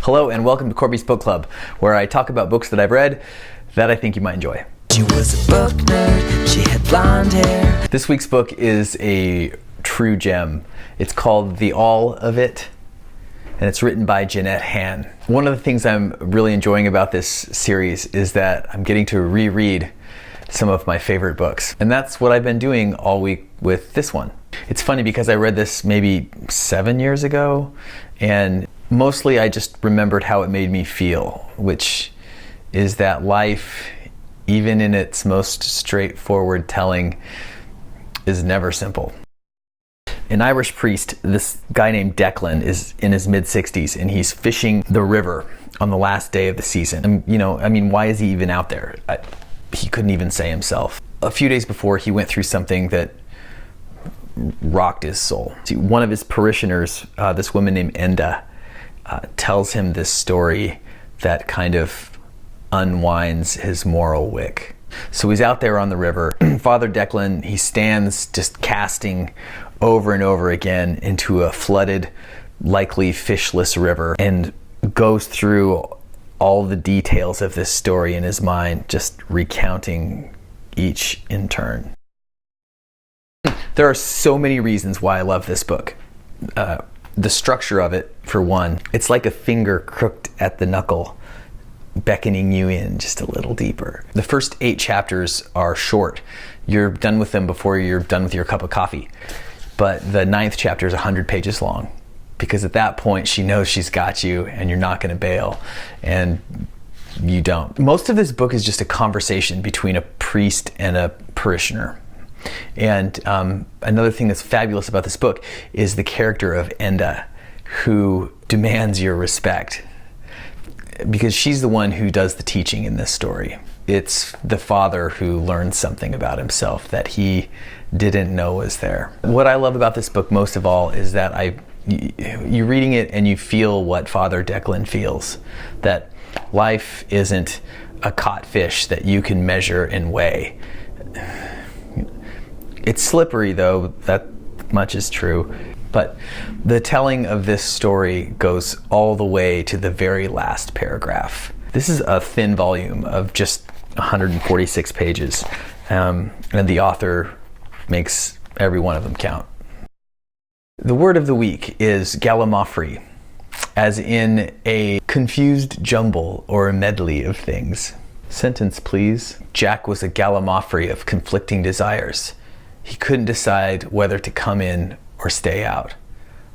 Hello and welcome to Korby's Book Club, where I talk about books that I've read that I think you might enjoy. She was a book nerd, she had blonde hair. This week's book is a true gem. It's called The All of It, and it's written by Jeanette Haien. One of the things I'm really enjoying about this series is that I'm getting to reread some of my favorite books. And that's what I've been doing all week with this one. It's funny because I read this maybe 7 years ago, and mostly I just remembered how it made me feel, which is that life, even in its most straightforward telling, is never simple. An Irish priest, this guy named Declan, is in his mid-60s and he's fishing the river on the last day of the season. And, why is he even out there? He couldn't even say himself. A few days before, he went through something that rocked his soul. See, one of his parishioners, this woman named Enda, tells him this story that kind of unwinds his moral wick. So he's out there on the river. Father Declan, he stands just casting over and over again into a flooded, likely fishless river, and goes through all the details of this story in his mind, just recounting each in turn. There are so many reasons why I love this book. The structure of it, for one, it's like a finger crooked at the knuckle, beckoning you in just a little deeper. The first 8 chapters are short. You're done with them before you're done with your cup of coffee. But the 9th chapter is 100 pages long, because at that point she knows she's got you and you're not going to bail, and you don't. Most of this book is just a conversation between a priest and a parishioner. And another thing that's fabulous about this book is the character of Enda, who demands your respect, because she's the one who does the teaching in this story. It's the father who learns something about himself that he didn't know was there. What I love about this book most of all is that you're reading it and you feel what Father Declan feels, that life isn't a caught fish that you can measure and weigh. It's slippery, though, that much is true. But the telling of this story goes all the way to the very last paragraph. This is a thin volume of just 146 pages, and the author makes every one of them count. The word of the week is gallimaufry, as in a confused jumble or a medley of things. Sentence, please. Jack was a gallimaufry of conflicting desires. He couldn't decide whether to come in or stay out.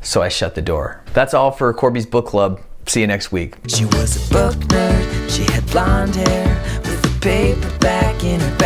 So I shut the door. That's all for Korby's Book Club. See you next week. She was a book nerd, she had blonde hair with a paperback in her